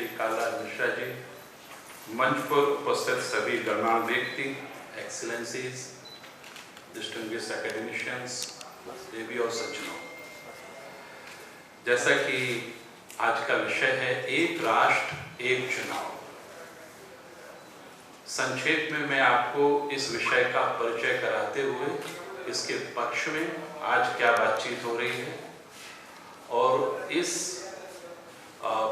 श्री कालराज मिश्रा जी, मंच पर उपस्थित सभी गणमान्य व्यक्ति, एक्सीलेंसीज, डिस्टिंग्विश्ड एकेडमिशियंस, देवी और सज्जनों, जैसा कि आज का विषय है एक राष्ट्र एक चुनाव। संक्षेप में मैं आपको इस विषय का परिचय कराते हुए इसके पक्ष में आज क्या बातचीत हो रही है और इस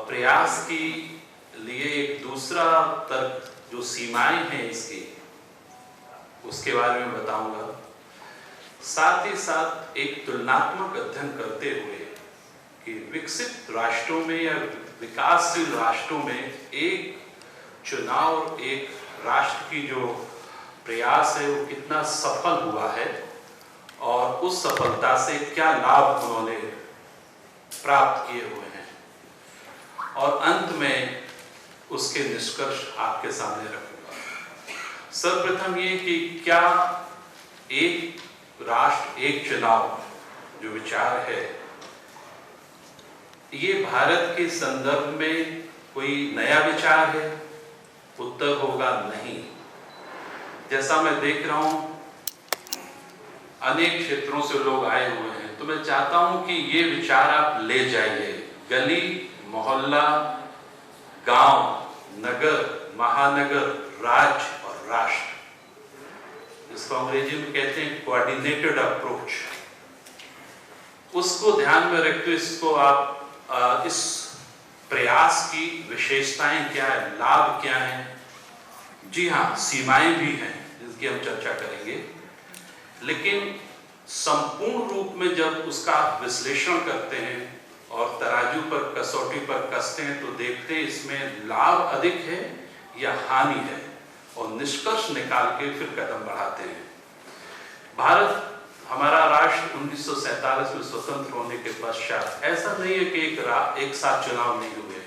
प्रयास की लिए एक दूसरा तर्क जो सीमाएं हैं इसकी, उसके बारे में बताऊंगा। साथ ही साथ एक तुलनात्मक अध्ययन करते हुए कि विकसित राष्ट्रों में या विकासशील राष्ट्रों में एक चुनाव और एक राष्ट्र की जो प्रयास है वो कितना सफल हुआ है और उस सफलता से क्या लाभ उन्होंने प्राप्त किए हुए हैं, और अंत में उसके निष्कर्ष आपके सामने रखूंगा। सर्वप्रथम ये कि क्या एक राष्ट्र एक चुनाव जो विचार है ये भारत के संदर्भ में कोई नया विचार है? उत्तर होगा नहीं। जैसा मैं देख रहा हूं अनेक क्षेत्रों से लोग आए हुए हैं, तो मैं चाहता हूं कि ये विचार आप ले जाइए। गली, मोहल्ला, गांव, नगर, महानगर, राज्य और राष्ट्र, इसको अंग्रेजी में कहते हैं कोऑर्डिनेटेड अप्रोच। उसको ध्यान में रखते इसको आप इस प्रयास की विशेषताएं क्या है, लाभ क्या है, जी हाँ सीमाएं भी हैं जिसकी हम चर्चा करेंगे, लेकिन संपूर्ण रूप में जब उसका विश्लेषण करते हैं और तराजू पर कसौटी पर कसते हैं तो देखते हैं इसमें लाभ अधिक है या हानि है, और निष्कर्ष निकाल के फिर कदम बढ़ाते हैं। भारत, हमारा राष्ट्र 1947 में स्वतंत्र होने के पश्चात ऐसा नहीं है कि एक साथ चुनाव नहीं हुए।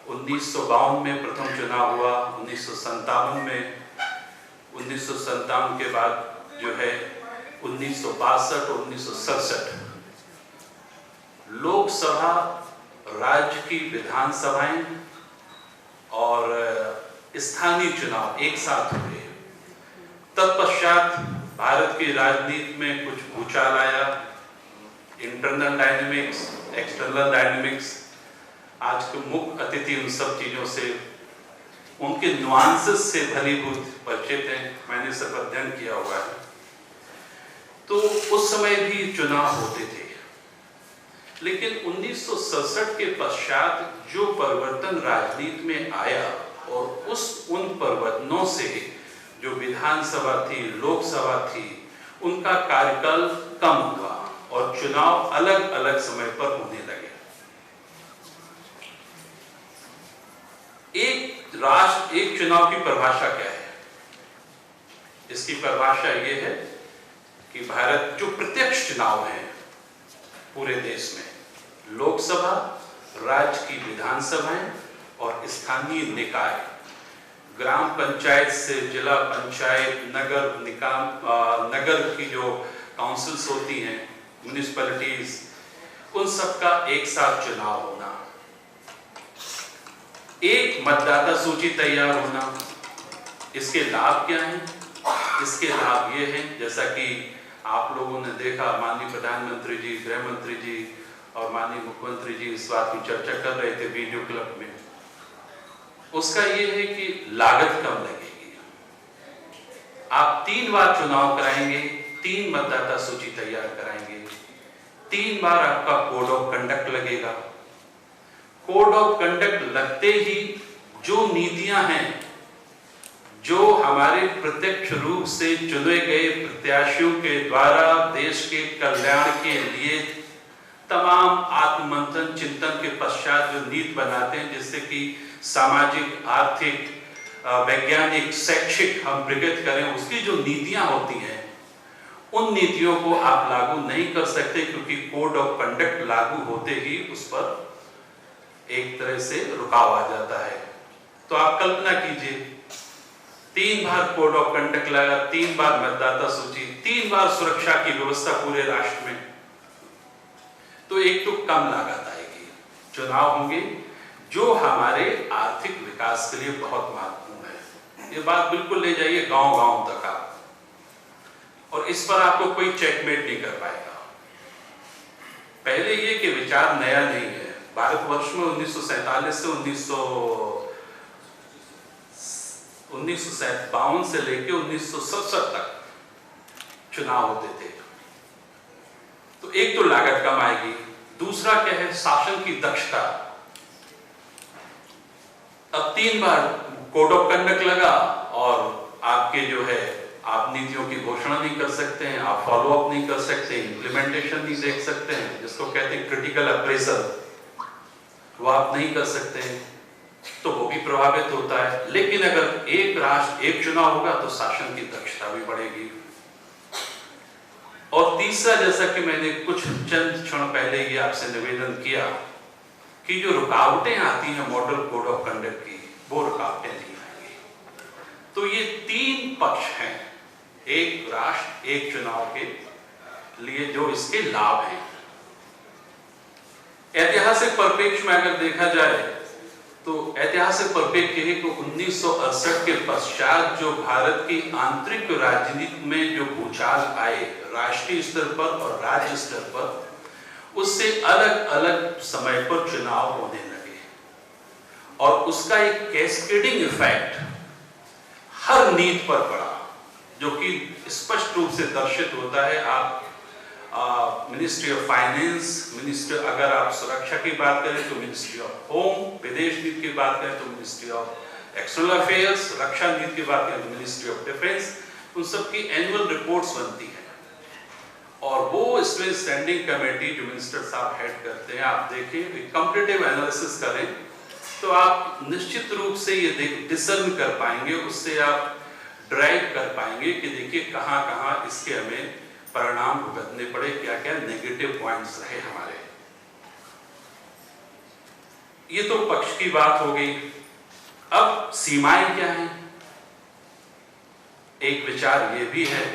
1952 में प्रथम चुनाव हुआ, 1957 में, 1957 के बाद जो है 1962 और 1967 लोकसभा, राज्य की विधानसभाएं और स्थानीय चुनाव एक साथ हुए। तत्पश्चात भारत की राजनीति में कुछ भूचाल आया, इंटरनल डायनेमिक्स, एक्सटर्नल डायनेमिक्स। आज के मुख्य अतिथि उन सब चीजों से, उनके नुआंसेस से भलीभूत परिचित हैं, मैंने सब अध्ययन किया हुआ है। तो उस समय भी चुनाव होते थे, लेकिन 1967 के पश्चात जो परिवर्तन राजनीति में आया और उन परिवर्तनों से जो विधानसभा थी, लोकसभा थी, उनका कार्यकाल कम हुआ और चुनाव अलग अलग समय पर होने लगे। एक राष्ट्र एक चुनाव की परिभाषा क्या है? इसकी परिभाषा यह है कि भारत जो प्रत्यक्ष चुनाव है पूरे देश में, लोकसभा, राज्य की विधानसभाएं और स्थानीय निकाय, ग्राम पंचायत से जिला पंचायत, नगर निकाय, नगर की जो काउंसिल्स होती हैं, म्युनिसिपैलिटीज, उन सब का एक साथ चुनाव होना, एक मतदाता सूची तैयार होना। इसके लाभ क्या हैं? इसके लाभ ये हैं, जैसा कि आप लोगों ने देखा, माननीय प्रधानमंत्री जी, गृह मंत्री जी और माननीय मुख्यमंत्री जी इस बात की चर्चा कर रहे थे वीडियो क्लिप में। उसका ये है कि लागत कम लगेगी। आप 3 बार चुनाव कराएंगे, 3 मतदाता सूची तैयार कराएंगे, 3 बार आपका कोड ऑफ कंडक्ट लगेगा। कोड ऑफ कंडक्ट लगते ही जो नीतियां हैं, जो हमारे प्रत्यक्ष रूप से चुने गए प्रत्याशियों के द्वारा देश के कल्याण के लिए तमाम आत्ममंथन चिंतन के पश्चात जो नीति बनाते हैं, जिससे कि सामाजिक, आर्थिक, वैज्ञानिक, शैक्षिक हम प्रगति करें, उसकी जो नीतियां होती हैं, उन नीतियों को आप लागू नहीं कर सकते, क्योंकि कोड ऑफ कंडक्ट लागू होते ही उस पर एक तरह से रुकाव आ जाता है। तो आप कल्पना कीजिए, 3 बार कोड ऑफ कंडक्ट लगा, 3 बार मतदाता सूची, 3 बार सुरक्षा की व्यवस्था पूरे राष्ट्र में, तो एक तो कम लागत आएगी। चुनाव होंगे जो हमारे आर्थिक विकास के लिए बहुत महत्वपूर्ण है। ये बात बिल्कुल ले जाइए गांव-गांव तक आप, और इस पर आपको कोई चेकमेट नहीं कर पाएगा। पहले ये कि विचार नया नहीं है। भारतवर्ष में 1947 से 1952 से लेकर 1967 तक चुनाव होते थे। तो एक तो लागत कम आएगी, दूसरा क्या है, शासन की दक्षता। अब 3 बार कोड ऑफ कंडक्ट लगा और आपके जो है, आप नीतियों की घोषणा नहीं कर सकते हैं, आप फॉलो अप नहीं कर सकते, इंप्लीमेंटेशन नहीं देख सकते हैं, जिसको कहते हैं क्रिटिकल अप्रेजल, वो आप नहीं कर सकते हैं, तो वो भी प्रभावित होता है। लेकिन अगर एक राष्ट्र एक चुनाव होगा तो शासन की दक्षता भी बढ़ेगी। और तीसरा, जैसा कि मैंने कुछ चंद क्षण पहले ये आपसे निवेदन किया कि जो रुकावटें आती हैं मॉडल कोड ऑफ कंडक्ट की, वो रुकावटें नहीं आएंगी। तो ये 3 पक्ष हैं एक राष्ट्र एक चुनाव के लिए जो इसके लाभ हैं। ऐतिहासिक परिप्रेक्ष्य में अगर देखा जाए तो ऐतिहासिक परिप्रेक्ष्य है कि 1968 के पश्चात जो भारत की आंतरिक राजनीति में जो भूचाल आए राष्ट्रीय स्तर पर और राज्य स्तर पर, उससे अलग अलग समय पर चुनाव होने लगे और उसका एक कैस्केडिंग इफेक्ट हर नीति पर पड़ा, जो कि स्पष्ट रूप से दर्शित होता है। आप मिनिस्ट्री ऑफ फाइनेंस, मिनिस्ट्री, अगर आप सुरक्षा की बात करें तो मिनिस्ट्री ऑफ होम, विदेश नीति की बात करें तो मिनिस्ट्री ऑफ एक्सटर्नल अफेयर्स, रक्षा नीति की बात करें तो मिनिस्ट्री ऑफ डिफेंस, उन सबकी एनुअल रिपोर्ट्स बनती हैं और वो इसमें स्टैंडिंग कमेटी जो मिनिस्टर साहब हेड करते हैं, आप देखिए कंपैरेटिव एनालिसिस करें तो आप निश्चित रूप से ये डिसर्न कर पाएंगे, उससे आप ड्राइव कर पाएंगे कि देखिए कहाँ कहाँ इसके हमें परिणाम भुगतने पड़े, क्या क्या नेगेटिव पॉइंट्स रहे हमारे। ये तो पक्ष की बात हो गई। अब सीमाएं क्या हैं, एक विचार ये भी है,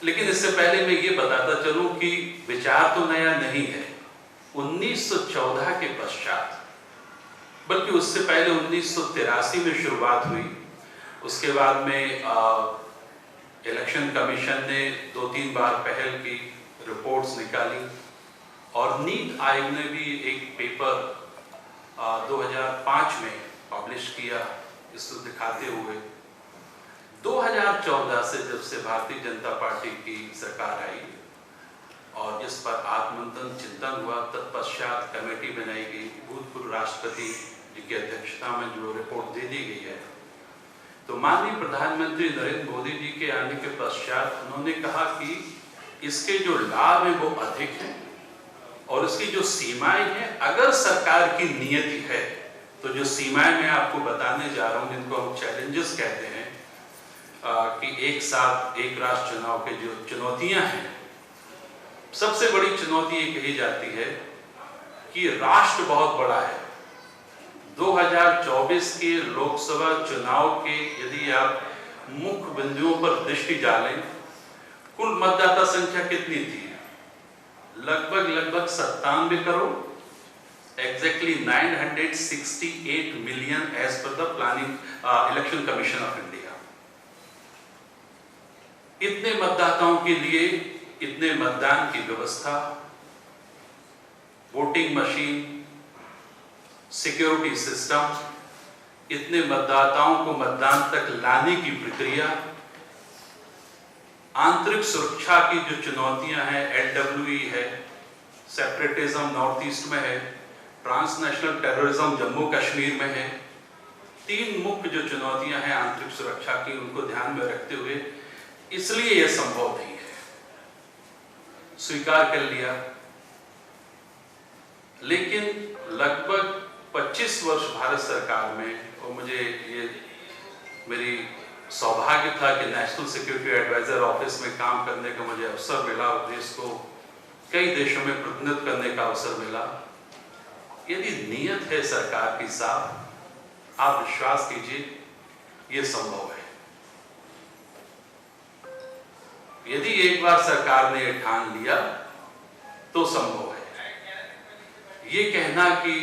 लेकिन इससे पहले मैं ये बताता चलूं कि विचार तो नया नहीं है। 1914 के पश्चात, बल्कि उससे पहले 1983 में शुरुआत हुई। उसके बाद में इलेक्शन कमीशन ने 2-3 बार पहल की, रिपोर्ट्स निकाली और नीति आयोग ने भी एक पेपर 2005 में पब्लिश किया, इसको दिखाते हुए 2014 से जब से भारतीय जनता पार्टी की सरकार आई और जिस पर आत्ममंथन चिंतन हुआ, तत्पश्चात कमेटी बनाई गई, भूतपूर्व राष्ट्रपति जी की अध्यक्षता में जो रिपोर्ट दे दी गई है, तो माननीय प्रधानमंत्री नरेंद्र मोदी जी के आने के पश्चात उन्होंने कहा कि इसके जो लाभ हैं वो अधिक हैं और इसकी जो सीमाएं हैं, अगर सरकार की नियति है तो जो सीमाएं मैं आपको बताने जा रहा हूं, जिनको हम चैलेंजेस कहते हैं, कि एक साथ एक राष्ट्र चुनाव के जो चुनौतियां हैं, सबसे बड़ी चुनौती ये कही जाती है कि राष्ट्र बहुत बड़ा है। 2024 के लोकसभा चुनाव के यदि आप मुख्य बिंदुओं पर दृष्टि डालें, कुल मतदाता संख्या कितनी थी? लगभग 97 crore, exactly 968 million as per the planning election commission of India. इतने मतदाताओं के लिए इतने मतदान की व्यवस्था, वोटिंग मशीन, सिक्योरिटी सिस्टम, इतने मतदाताओं को मतदान तक लाने की प्रक्रिया, आंतरिक सुरक्षा की जो चुनौतियां हैं, LWE है, सेपरेटिज्म नॉर्थ ईस्ट में है, ट्रांसनेशनल टेररिज्म जम्मू कश्मीर में है। 3 मुख्य जो चुनौतियां हैं आंतरिक सुरक्षा की, उनको ध्यान में रखते हुए इसलिए यह संभव नहीं है, स्वीकार कर लिया। लेकिन लगभग 25 वर्ष भारत सरकार में, और मुझे ये मेरी सौभाग्य था कि नेशनल सिक्योरिटी एडवाइजर ऑफिस में काम करने का मुझे अवसर मिला और देश को कई देशों में प्रतिनिधित्व करने का अवसर मिला। यदि नियत है सरकार की साफ, आप विश्वास कीजिए ये संभव है। यदि एक बार सरकार ने ठान लिया तो संभव है। ये कहना कि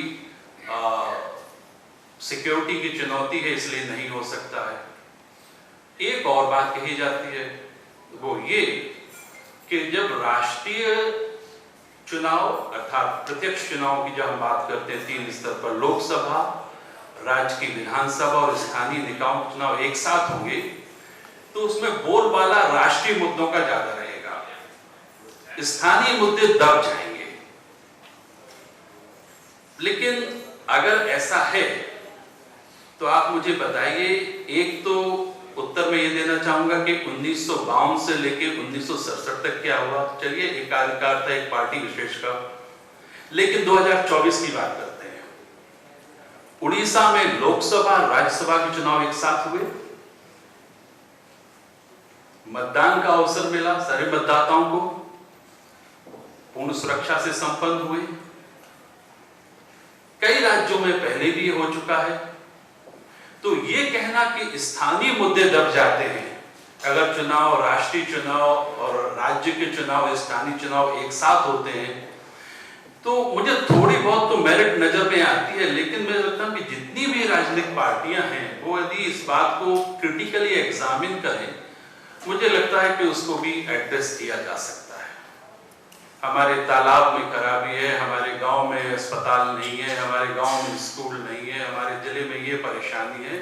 सिक्योरिटी की चुनौती है इसलिए नहीं हो सकता है। एक और बात कही जाती है वो ये कि जब राष्ट्रीय चुनाव अर्थात प्रत्यक्ष चुनाव की जब हम बात करते हैं 3 स्तर पर, लोकसभा, राज्य की विधानसभा और स्थानीय निकायों के चुनाव एक साथ होंगे, तो उसमें बोलबाला राष्ट्रीय मुद्दों का ज्यादा रहेगा, स्थानीय मुद्दे दब जाएंगे। लेकिन अगर ऐसा है तो आप मुझे बताइए, एक तो उत्तर में ये देना चाहूंगा कि 1952 से लेके 1967 तक क्या हुआ, चलिए एक अधिकार था एक पार्टी विशेष का। लेकिन 2024 की बात करते हैं, उड़ीसा में लोकसभा राज्यसभा के चुनाव एक साथ हुए, मतदान का अवसर मिला सारे मतदाताओं को, पूर्ण सुरक्षा से संपन्न हुए। कई राज्यों में पहले भी हो चुका है। तो ये कहना कि स्थानीय मुद्दे दब जाते हैं अगर चुनाव, राष्ट्रीय चुनाव और राज्य के चुनाव, स्थानीय चुनाव एक साथ होते हैं, तो मुझे थोड़ी बहुत तो मेरिट नजर में आती है। लेकिन मैं लगता हूं कि जितनी भी राजनीतिक पार्टियां हैं वो यदि इस बात को क्रिटिकली एग्जामिन करें, मुझे लगता है कि उसको भी एड्रेस किया जा सकता है। हमारे तालाब में खराबी है, हमारे गांव में अस्पताल नहीं है, हमारे गांव में स्कूल नहीं है, हमारे जिले में ये परेशानी है,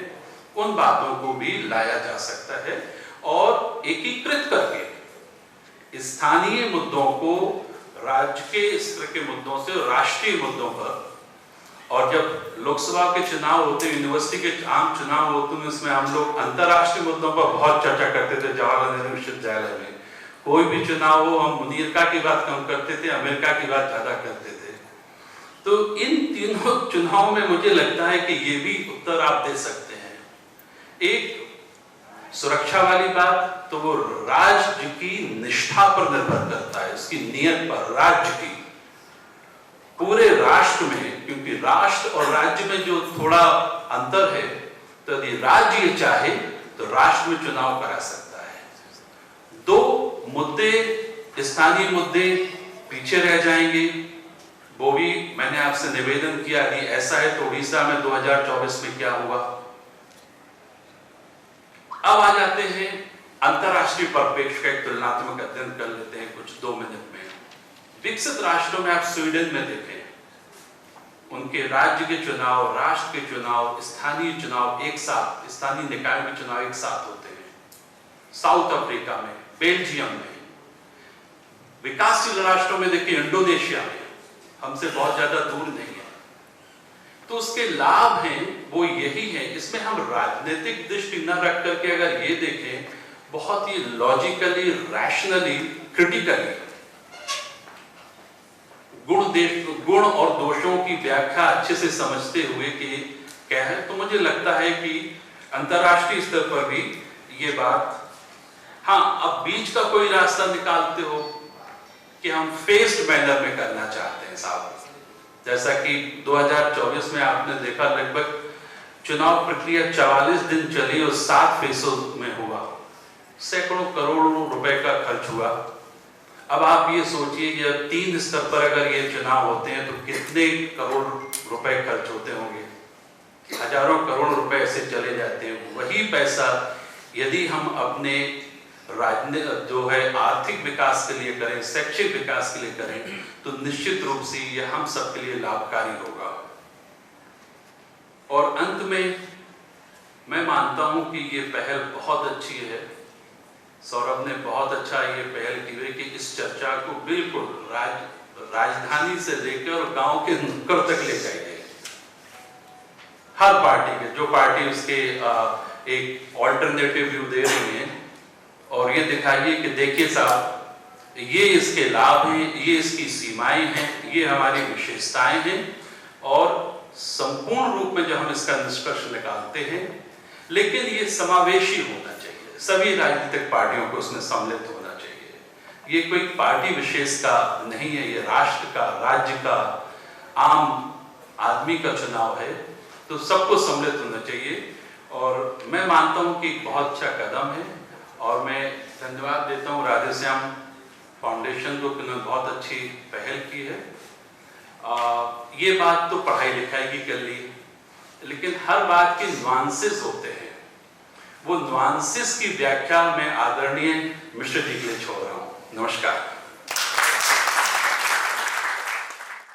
उन बातों को भी लाया जा सकता है और एकीकृत करके स्थानीय मुद्दों को राज्य के स्तर के मुद्दों से राष्ट्रीय मुद्दों पर, और जब लोकसभा के चुनाव होते, यूनिवर्सिटी के आम चुनाव होते हैं, इसमें हम लोग अंतर्राष्ट्रीय मुद्दों पर बहुत चर्चा करते थे। जवाहरलाल नेहरू विश्वविद्यालय में कोई भी चुनाव हो, हम अमेरिका की बात कम करते थे, अमेरिका की बात ज्यादा करते थे। तो इन तीनों चुनाव में मुझे लगता है कि ये भी उत्तर आप दे सकते हैं। एक सुरक्षा वाली बात, तो वो राज्य की निष्ठा पर निर्भर करता है, उसकी नीयत पर, राज्य की, पूरे राष्ट्र में, क्योंकि राष्ट्र और राज्य में जो थोड़ा अंतर है, तो यदि राज्य ये चाहे तो राष्ट्र में चुनाव करा सकता है। 2 मुद्दे, स्थानीय मुद्दे पीछे रह जाएंगे, वो भी मैंने आपसे निवेदन किया कि ऐसा है तो उड़ीसा में 2024 में क्या हुआ। अब आ जाते हैं अंतरराष्ट्रीय परिप्रेक्ष्य का एक तुलनात्मक अध्ययन कर लेते हैं कुछ 2 मिनट में। विकसित राष्ट्रों में आप स्वीडन में देखें, उनके राज्य के चुनाव, राष्ट्र के चुनाव, स्थानीय चुनाव एक साथ, स्थानीय निकाय के चुनाव एक साथ होते हैं। साउथ अफ्रीका में, बेल्जियम में, विकासशील राष्ट्रों में देखिए, इंडोनेशिया में, हमसे बहुत ज्यादा दूर नहीं है। तो उसके लाभ हैं वो यही है। इसमें हम राजनीतिक दृष्टि न रख करके अगर ये देखें, बहुत ही लॉजिकली, रैशनली, क्रिटिकली गुण और दोषों की व्याख्या अच्छे से समझते हुए कि क्या है, तो मुझे लगता है कि अंतरराष्ट्रीय स्तर पर भी ये बात, हाँ, अब बीच का कोई रास्ता निकालते हो कि हम फेस्ड मैनर में करना चाहते हैं साहब, जैसा कि 2024 में आपने देखा लगभग चुनाव प्रक्रिया 44 दिन चली और 7 फेसों में हुआ, सैकड़ों करोड़ों रुपए का खर्च हुआ। अब आप ये सोचिए जब 3 स्तर पर अगर ये चुनाव होते हैं तो कितने करोड़ रुपए खर्च होते होंगे, हजारों करोड़ रुपए ऐसे चले जाते हैं। वही पैसा यदि हम अपने जो है आर्थिक विकास के लिए करें, शैक्षिक विकास के लिए करें, तो निश्चित रूप से यह हम सबके लिए लाभकारी होगा। और अंत में मैं मानता हूं कि ये पहल बहुत अच्छी है, सौरभ ने बहुत अच्छा ये पहल की है कि इस चर्चा को बिल्कुल राजधानी से लेकर गांव के नुक्कड़ तक ले जाइए। हर पार्टी के, जो पार्टी उसके एक ऑल्टरनेटिव व्यू दे रही है, और ये दिखाइए कि देखिए साहब, ये इसके लाभ हैं, ये इसकी सीमाएं हैं, ये हमारी विशेषताएं हैं, और संपूर्ण रूप में जब हम इसका निष्कर्ष निकालते हैं, लेकिन ये समावेशी होना चाहिए, सभी राजनीतिक पार्टियों को उसमें सम्मिलित होना चाहिए। ये कोई पार्टी विशेष का नहीं है, ये राष्ट्र का, राज्य का, आम आदमी का चुनाव है, तो सबको सम्मिलित होना चाहिए। और मैं मानता हूं कि बहुत अच्छा कदम है, और मैं धन्यवाद देता हूं राधेश्याम फाउंडेशन को, उन्होंने बहुत अच्छी पहल की है। ये बात तो पढ़ाई लिखाई की कर ली, लेकिन हर बात के नुआंसेस होते हैं। वो नुआंसेस की व्याख्या मैं आदरणीय मिश्र जी के लिए छोड़ रहा हूँ। नमस्कार।